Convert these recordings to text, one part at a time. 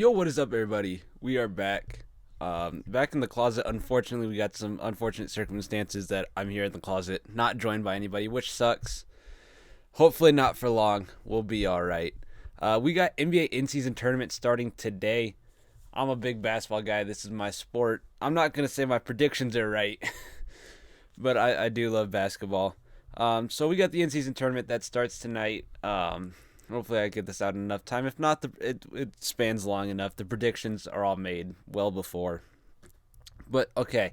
Yo, what is up, everybody? We are back. Back in the closet. Unfortunately, we got some unfortunate circumstances that I'm here in the closet, not joined by anybody, which sucks. Hopefully, not for long. We'll be all right. We got NBA in-season tournament starting today. I'm a big basketball guy. This is my sport. I'm not gonna say my predictions are right, but I do love basketball. So we got the in-season tournament that starts tonight. Hopefully I get this out in enough time. If not, it spans long enough. The predictions are all made well before. But okay,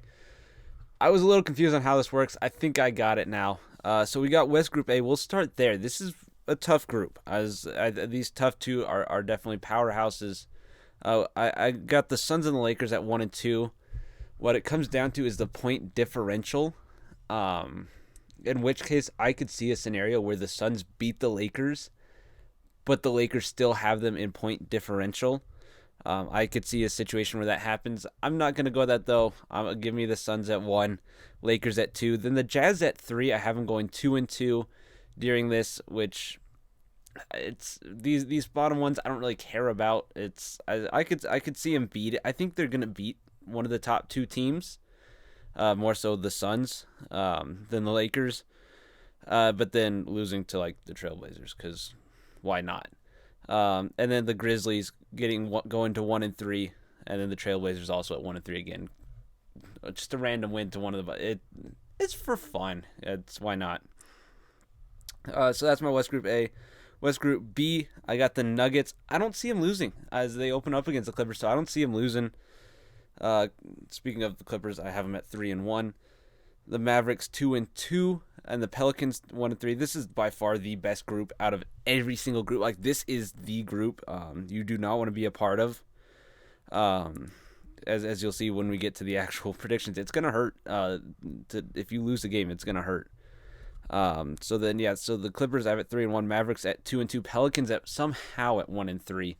I was a little confused on how this works. I think I got it now. So we got West Group A. We'll start there. This is a tough group. These tough two are definitely powerhouses. I got the Suns and the Lakers at 1 and 2. What it comes down to is the point differential. In which case, I could see a scenario where the Suns beat the Lakers, but the Lakers still have them in point differential. I could see a situation where that happens. I'm not going to go that, though. Give me the Suns at 1, Lakers at 2. Then the Jazz at 3. I have them going 2 and 2 during this, which it's these bottom ones I don't really care about. I could see them beat it. I think they're going to beat one of the top two teams, more so the Suns than the Lakers. But then losing to like the Trailblazers, because why not? And then the Grizzlies going to 1 and 3, and then the Trailblazers also at 1 and 3 again. Just a random win to one of the. It's for fun. It's why not? So that's my West Group A. West Group B, I got the Nuggets. I don't see them losing as they open up against the Clippers, so I don't see them losing. Speaking of the Clippers, I have them at 3 and 1. The Mavericks 2 and 2, and the Pelicans 1 and 3. This is by far the best group out of every single group. Like, this is the group you do not want to be a part of. As you'll see when we get to the actual predictions, it's gonna hurt. If you lose the game, it's gonna hurt. So the Clippers I have at 3 and 1, Mavericks at 2 and 2, Pelicans at somehow at 1 and 3.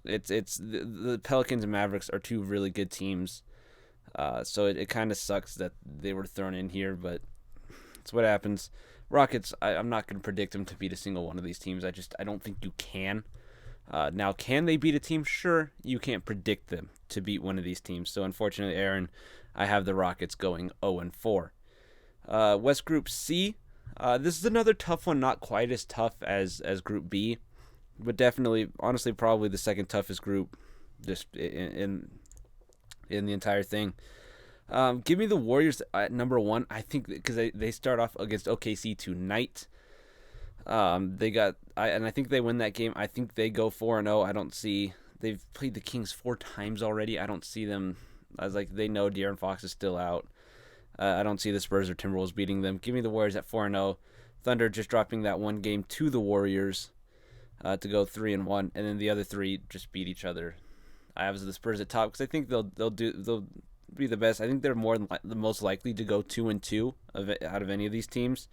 It's the Pelicans and Mavericks are two really good teams. So it kind of sucks that they were thrown in here, but it's what happens. Rockets, I'm not going to predict them to beat a single one of these teams. I don't think you can. Now, can they beat a team? Sure. You can't predict them to beat one of these teams. So unfortunately, Aaron, I have the Rockets going 0 and 4. West Group C. This is another tough one, not quite as tough as Group B, but definitely, honestly, probably the second toughest group just in the entire thing. Give me the Warriors at number 1. I think because they start off against OKC tonight. I think they win that game. I think they go 4-0. I don't see they've played the Kings 4 times already. I don't see them. I was like, they know De'Aaron Fox is still out. I don't see the Spurs or Timberwolves beating them. Give me the Warriors at 4-0. Thunder just dropping that one game to the Warriors to go 3-1, and then the other 3 just beat each other. I have the Spurs at top because I think they'll be the best. I think they're the most likely to go 2 and 2 out of any of these teams.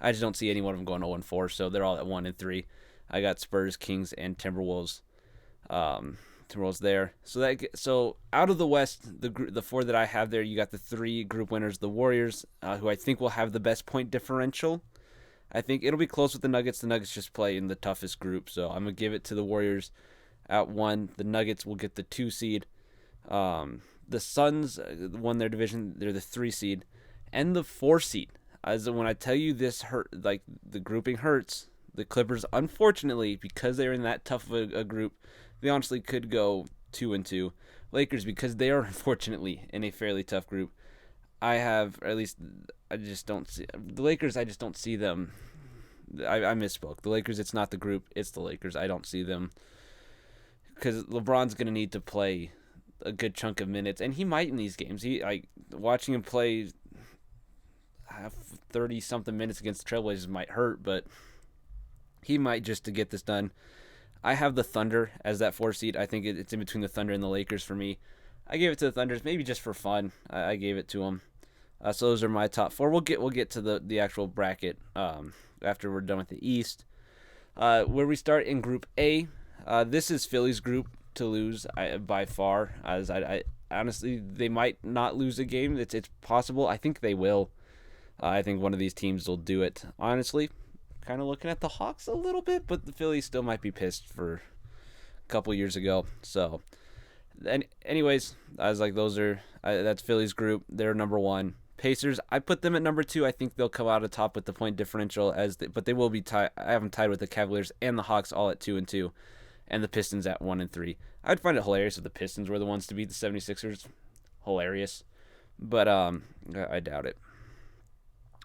I just don't see any one of them going 0 and 4, so they're all at 1 and 3. I got Spurs, Kings, and Timberwolves. Timberwolves there. So out of the West, the 4 that I have there, you got the 3 group winners, the Warriors, who I think will have the best point differential. I think it'll be close with the Nuggets. The Nuggets just play in the toughest group, so I'm gonna give it to the Warriors at 1. The Nuggets will get the 2 seed. The Suns won their division. They're the 3 seed. And the 4 seed. As when I tell you this hurt, like the grouping hurts, the Clippers, unfortunately, because they're in that tough of a group, they honestly could go 2 and 2. Lakers, because they are unfortunately in a fairly tough group. I just don't see the Lakers. I just don't see them. I misspoke. The Lakers, it's not the group. It's the Lakers. I don't see them because LeBron's going to need to play a good chunk of minutes, and he might in these games. Watching him play 30 something minutes against the Trailblazers might hurt, but he might just to get this done. I have the Thunder as that 4 seed. I think it's in between the Thunder and the Lakers for me. I gave it to the Thunders maybe just for fun. I gave it to them. So those are my top 4. We'll get to the actual bracket after we're done with the East. Where we start in Group A. This is Philly's group to lose by far. As I honestly, they might not lose a game. It's possible. I think they will. I think one of these teams will do it. Honestly, kind of looking at the Hawks a little bit, but the Phillies still might be pissed for a couple years ago. So, anyways, I was like, that's Philly's group. They're number one. Pacers, I put them at number two. I think they'll come out of top with the point differential but they will be tied. I have them tied with the Cavaliers and the Hawks all at 2-2, and the Pistons at 1-3. I'd find it hilarious if the Pistons were the ones to beat the 76ers. Hilarious, but I doubt it.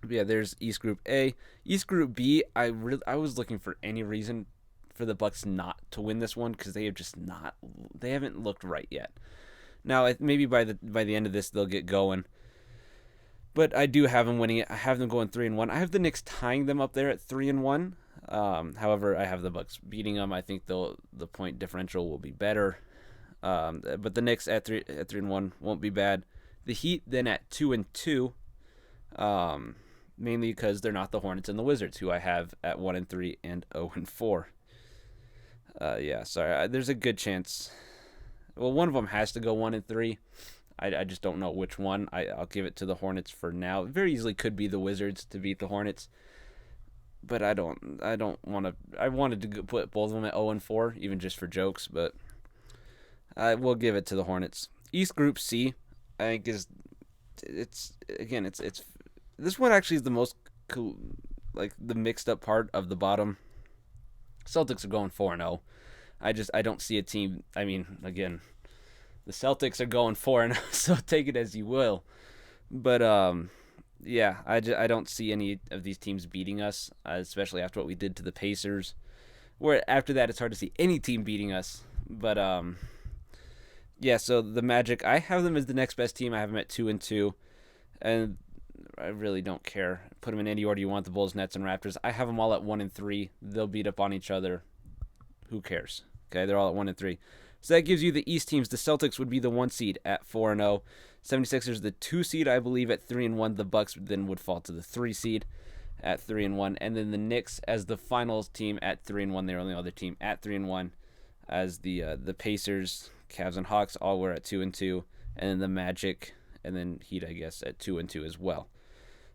But yeah, there's East Group A. East Group B, I was looking for any reason for the Bucks not to win this one because they haven't looked right yet. Now maybe by the end of this they'll get going. But I do have them winning it. I have them going 3-1. I have the Knicks tying them up there at 3-1. However, I have the Bucks beating them. I think the point differential will be better. But the Knicks at 3-1 won't be bad. The Heat then at 2-2. Mainly because they're not the Hornets and the Wizards, who I have at 1-3 and 0-4. Yeah, sorry. There's a good chance. Well, one of them has to go 1-3. I just don't know which one. I'll give it to the Hornets for now. It very easily could be the Wizards to beat the Hornets, but I don't want to. I wanted to put both of them at 0-4, even just for jokes, but I will give it to the Hornets. East Group C, I think it's this one actually is the most cool, like the mixed up part of the bottom. Celtics are going 4-0. I don't see a team. I mean, again, the Celtics are going 4-0, so take it as you will. But yeah, I don't see any of these teams beating us, especially after what we did to the Pacers. Where after that, it's hard to see any team beating us. But yeah, so the Magic, I have them as the next best team. I have them at 2-2, and I really don't care. Put them in any order you want. The Bulls, Nets, and Raptors. I have them all at 1-3. They'll beat up on each other. Who cares? Okay, they're all at 1-3. So that gives you the East teams. The Celtics would be the 1 seed at 4-0. 76ers the 2 seed, I believe, at 3-1. The Bucks then would fall to the 3 seed at 3-1, and then the Knicks as the finals team at 3-1. They're only other team at 3-1, as the Pacers, Cavs, and Hawks all were at 2-2, and then the Magic and then Heat, I guess, at 2-2 as well.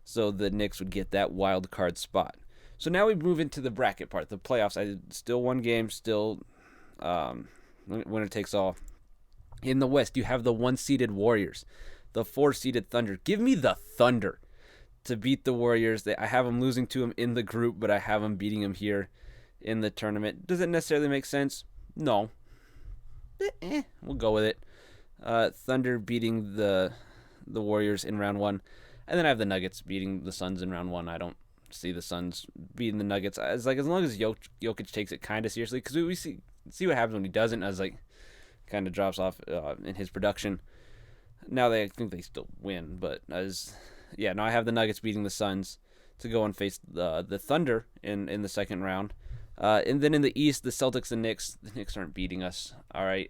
So the Knicks would get that wild card spot. So now we move into the bracket part, the playoffs. Still one game, still winner takes all. In the West, you have the 1-seeded Warriors, the 4-seeded Thunder. Give me the Thunder to beat the Warriors. I have them losing to them in the group, but I have them beating them here in the tournament. Does it necessarily make sense? No. We'll go with it. Thunder beating the Warriors in round 1. And then I have the Nuggets beating the Suns in round 1. I don't see the Suns beating the Nuggets. As long as Jokic takes it kind of seriously, because we see what happens when he doesn't, as kind of drops off in his production. Now I think they still win, but I have the Nuggets beating the Suns to go and face the Thunder in the second round. And then in the East, the Celtics and Knicks. The Knicks aren't beating us. All right,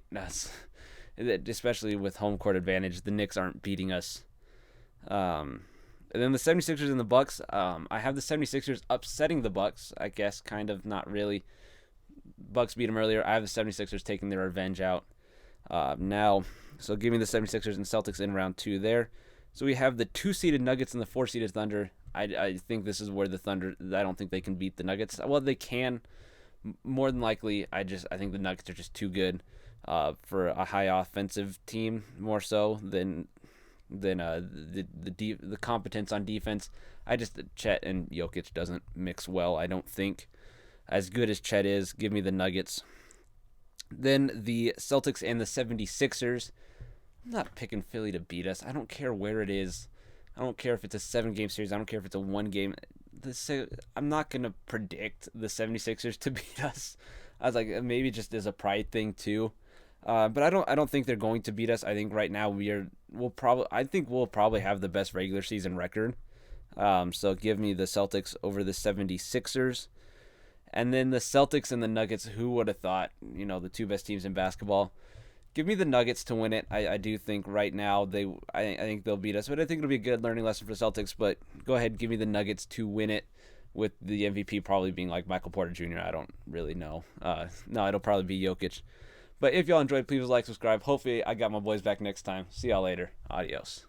especially with home court advantage, the Knicks aren't beating us. And then the 76ers and the Bucks. I have the 76ers upsetting the Bucks, I guess, kind of, not really. Bucks beat them earlier. I have the 76ers taking their revenge out now. So give me the 76ers and Celtics in round 2 there. So we have the 2-seeded Nuggets and the 4-seeded Thunder. I think this is where the Thunder, I don't think they can beat the Nuggets. Well, they can, more than likely. I think the Nuggets are just too good for a high offensive team, more so than the competence on defense. Chet and Jokic doesn't mix well, I don't think. As good as Chet is, give me the Nuggets. Then the Celtics and the 76ers. I'm not picking Philly to beat us. I don't care where it is. I don't care if it's a 7-game series. I don't care if it's a 1-game. I'm not going to predict the 76ers to beat us. I was like, maybe just as a pride thing too. But I don't think they're going to beat us. I think right now we'll probably have the best regular season record. So give me the Celtics over the 76ers. And then the Celtics and the Nuggets, who would have thought, the two best teams in basketball. Give me the Nuggets to win it. I do think right now I think they'll beat us, but I think it'll be a good learning lesson for Celtics. But go ahead, give me the Nuggets to win it, with the MVP probably being like Michael Porter Jr. I don't really know. No, it'll probably be Jokic. But if y'all enjoyed, please like, subscribe. Hopefully I got my boys back next time. See y'all later. Adios.